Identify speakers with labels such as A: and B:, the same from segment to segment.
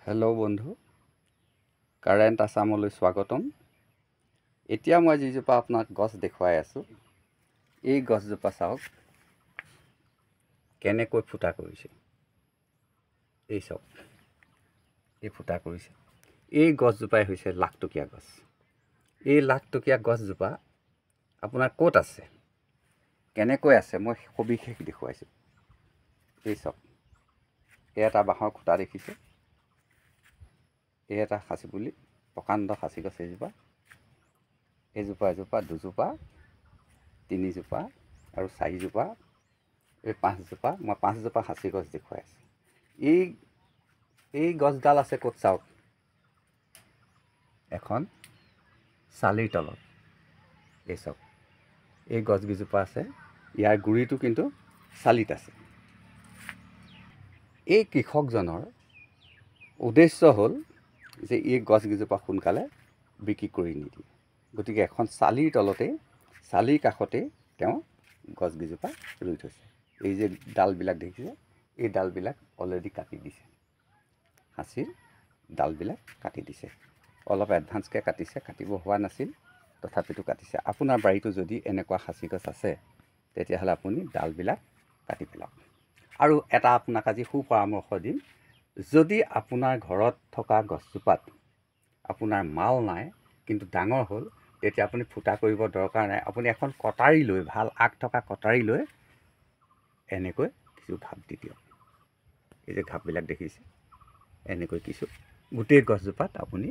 A: Hello' বন্ধু, current আছামলৈ স্বাগতম। এতিয়া মই যিজোপা আপোনাক গছ দেখুৱাই আছোঁ, এই গছজোপা চাওক কেনেকৈ ফুটা কৰিছে। এই চাওক, এই ফুটা কৰিছে। এই গছজোপাই হৈছে লাখটকীয়া গছ। এই লাখটকীয়া গছজোপা আপোনাৰ ক'ত আছে, কেনেকৈ আছে, মই সবিশেষ দেখুৱাইছোঁ। এই চাওক, এই এটা বাঁহৰ খুঁটা দেখিছে, এই এটা সাঁচি পুলি, প্ৰকাণ্ড সাঁচি গছ এজোপা, এজোপা, দুজোপা, তিনিজোপা আৰু চাৰিজোপা, এই পাঁচজোপা। মই পাঁচজোপা সাঁচি গছ দেখুৱাই আছোঁ। এই গছডাল আছে ক'ত চাওক, এখন চালিৰ তলত। এই চাওক, এই গছকেইজোপা আছে, ইয়াৰ গুৰিটো কিন্তু চালিত আছে। এই কৃষকজনৰ উদ্দেশ্য হ'ল যে এই গছকেইজোপা সোনকালে বিক্ৰী কৰি নিদিয়ে, গতিকে এখন চালিৰ তলতেই, চালিৰ কাষতেই তেওঁ গছকেইজোপা ৰুই থৈছে। এই যে ডালবিলাক দেখিছে, এই ডালবিলাক অলৰেডি কাটি দিছে, সাঁচিৰ ডালবিলাক কাটি দিছে। অলপ এডভান্সকৈ কাটিছে, কাটিব হোৱা নাছিল, তথাপিতো কাটিছে। আপোনাৰ বাৰীতো যদি এনেকুৱা সাঁচি গছ আছে, তেতিয়াহ'লে আপুনি ডালবিলাক কাটি পেলাওক। আৰু এটা আপোনাক আজি সুপৰামৰ্শ দিম, যদি আপোনাৰ ঘৰত থকা গছজোপাত আপোনাৰ মাল নাই কিন্তু ডাঙৰ হ'ল, তেতিয়া আপুনি ফুটা কৰিব দৰকাৰ নাই। আপুনি এখন কটাৰী লৈ, ভাল আগ থকা কটাৰী লৈ এনেকৈ কিছু ঘাপ দি দিয়ক। এই যে ঘাপবিলাক দেখিছে, এনেকৈ কিছু গোটেই গছজোপাত আপুনি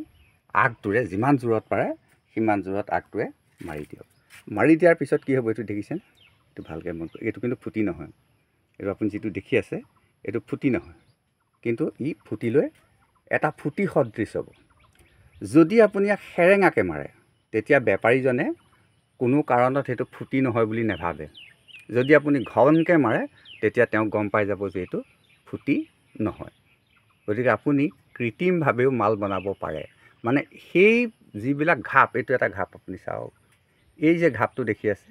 A: আগটোৰে যিমান জোৰত পাৰে সিমান জোৰত আগটোৱে মাৰি দিয়ক। মাৰি দিয়াৰ পিছত কি হ'ব এইটো দেখিছেনে, এইটো ভালকৈ মন কৰিব। এইটো কিন্তু ফুটি নহয়, এইটো আপুনি যিটো দেখি আছে এইটো ফুটি নহয়, কিন্তু ই ফুটি লৈ এটা ফুটি সদৃশ হ'ব। যদি আপুনি ইয়াক সেৰেঙাকৈ মাৰে, তেতিয়া বেপাৰীজনে কোনো কাৰণত সেইটো ফুটি নহয় বুলি নাভাবে। যদি আপুনি ঘনকৈ মাৰে, তেতিয়া তেওঁ গম পাই যাব যে এইটো ফুটি নহয়। গতিকে আপুনি কৃত্ৰিমভাৱেও মাল বনাব পাৰে। মানে সেই যিবিলাক ঘাপ, এইটো এটা ঘাপ আপুনি চাওক, এই যে ঘাপটো দেখি আছে,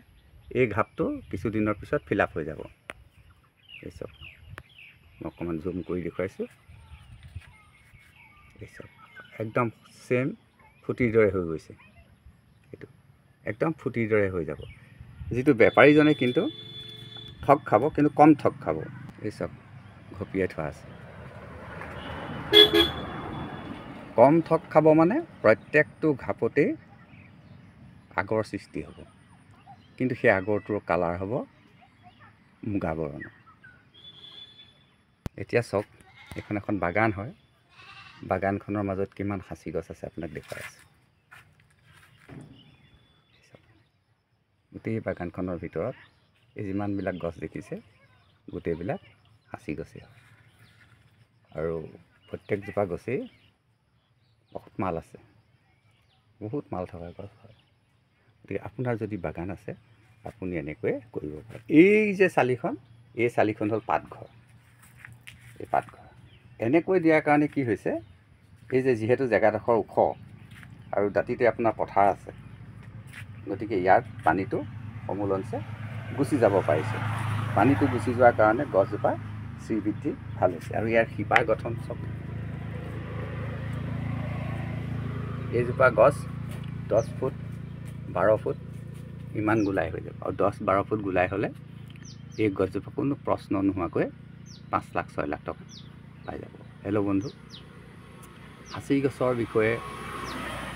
A: এই ঘাপটো কিছুদিনৰ পিছত ফিল আপ হৈ যাব। এই চাওক, মই অকণমান জুম কৰি দেখুৱাইছোঁ। এই চাওক, একদম চেম ফুটিৰ দৰে হৈ গৈছে। এইটো একদম ফুটিৰ দৰে হৈ যাব। যিটো বেপাৰীজনে কিন্তু ঠগ খাব, কিন্তু কম ঠগ খাব। এই চাওক, ঘপিয়াই থোৱা আছে। কম ঠগ খাব মানে প্ৰত্যেকটো ঘাপতেই আগৰ সৃষ্টি হ'ব, কিন্তু সেই আগৰটোৰ কালাৰ হ'ব মুগা বৰণৰ। এতিয়া চাওক, এইখন এখন বাগান হয়, বাগানখনৰ মাজত কিমান সাঁচি গছ আছে আপোনাক দেখুৱাই আছোঁ। গোটেই বাগানখনৰ ভিতৰত এই যিমানবিলাক গছ দেখিছে, গোটেইবিলাক সাঁচি গছেই হয়। আৰু প্ৰত্যেকজোপা গছেই বহুত মাল আছে, বহুত মাল থকা গছ হয়। গতিকে আপোনাৰ যদি বাগান আছে, আপুনি এনেকৈয়ে কৰিব পাৰে। এই যে চালিখন, এই চালিখন হ'ল পাতঘৰ। এই পাতঘৰ এনেকৈ দিয়াৰ কাৰণে কি হৈছে, এই যে যিহেতু জেগাডোখৰ ওখ আৰু দাঁতিতে আপোনাৰ পথাৰ আছে, গতিকে ইয়াত পানীটো সমুলঞ্চে গুচি যাব পাৰিছে। পানীটো গুচি যোৱাৰ কাৰণে গছজোপা শ্ৰীবৃদ্ধি ভাল হৈছে। আৰু ইয়াৰ শিপাৰ গঠন চাওক, এইজোপা গছ 10 ফুট 12 ফুট ইমান গোলাই হৈ যাব। আৰু 10-12 ফুট গোলাই হ'লে এই গছজোপা কোনো প্ৰশ্ন নোহোৱাকৈ 5 লাখ 6 লাখ টকা পাই যাব। হেল্ল' বন্ধু, সাঁচি গছৰ বিষয়ে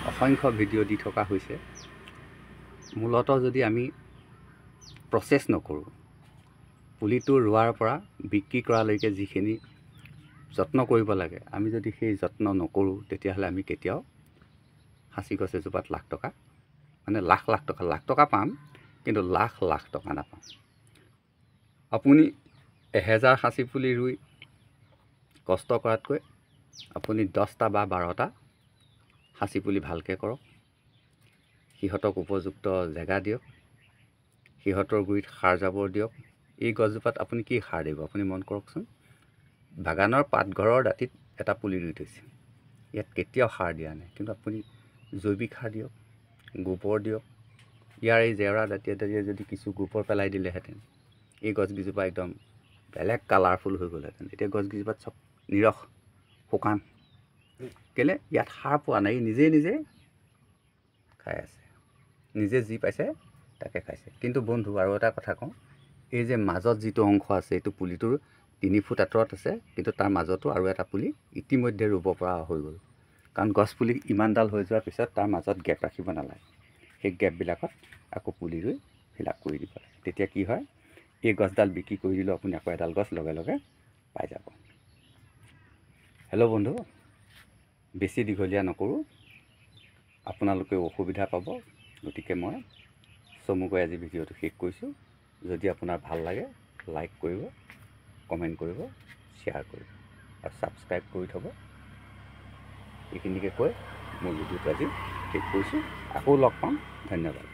A: অসংখ্য ভিডিঅ' দি থকা হৈছে। মূলতঃ যদি আমি প্ৰচেছ নকৰোঁ, পুলিটো ৰোৱাৰ পৰা বিক্ৰী কৰালৈকে যিখিনি যত্ন কৰিব লাগে, আমি যদি সেই যত্ন নকৰোঁ, তেতিয়াহ'লে আমি কেতিয়াও সাঁচি গছ এজোপাত লাখ টকা, মানে লাখ টকা পাম, কিন্তু লাখ টকা নাপাম। আপুনি 1000 সাঁচি পুলি ৰুই কষ্ট কৰাতকৈ আপুনি 10টা বা 12টা সাঁচি পুলি ভালকৈ কৰক, সিহঁতক উপযুক্ত জেগা দিয়ক, সিহঁতৰ গুৰিত সাৰ জাবৰ দিয়ক। এই গছজোপাত আপুনি কি সাৰ দিব আপুনি মন কৰকচোন। বাগানৰ পাতঘৰৰ দাঁতিত এটা পুলি ৰুই থৈছে, ইয়াত কেতিয়াও সাৰ দিয়া নাই, কিন্তু আপুনি জৈৱিক সাৰ দিয়ক, গোবৰ দিয়ক। ইয়াৰ এই জেওৰা দাঁতিয়ে যদি কিছু গোবৰ পেলাই দিলেহেঁতেন, এই গছকেইজোপা একদম বেলেগ কালাৰফুল হৈ গ'লহেঁতেন। এতিয়া গছকেইজোপাত চব নিৰস, শুকান, কেলৈ ইয়াত সাৰ পোৱা নাই, নিজে নিজে খাই আছে, নিজে যি পাইছে তাকে খাইছে। কিন্তু বন্ধু আৰু এটা কথা কওঁ, এই যে মাজত যিটো অংশ আছে এইটো পুলিটোৰ 3 ফুট আঁতৰত আছে, কিন্তু তাৰ মাজতো আৰু এটা পুলি ইতিমধ্যে ৰুব পৰা হৈ গ'ল। কাৰণ গছপুলি ইমানডাল হৈ যোৱাৰ পিছত তাৰ মাজত গেপ ৰাখিব নালাগে, সেই গেপবিলাকত আকৌ পুলি ৰুই ফিল আপ কৰি দিব লাগে। তেতিয়া কি হয়, এই গছডাল বিক্ৰী কৰি দিলেও আপুনি আকৌ এডাল গছ লগে লগে পাই যাব। হেল্ল' বন্ধু, বেছি দীঘলীয়া নকৰোঁ, আপোনালোকে অসুবিধা পাব, গতিকে মই চমুকৈ আজি ভিডিঅ'টো শেষ কৰিছোঁ। যদি আপোনাৰ ভাল লাগে লাইক কৰিব, কমেণ্ট কৰিব, শ্বেয়াৰ কৰিব আৰু ছাবস্ক্ৰাইব কৰি থ'ব। এইখিনিকে কৈ মোৰ ভিডিঅ'টো আজি শেষ কৰিছোঁ। আকৌ লগ পাম, ধন্যবাদ।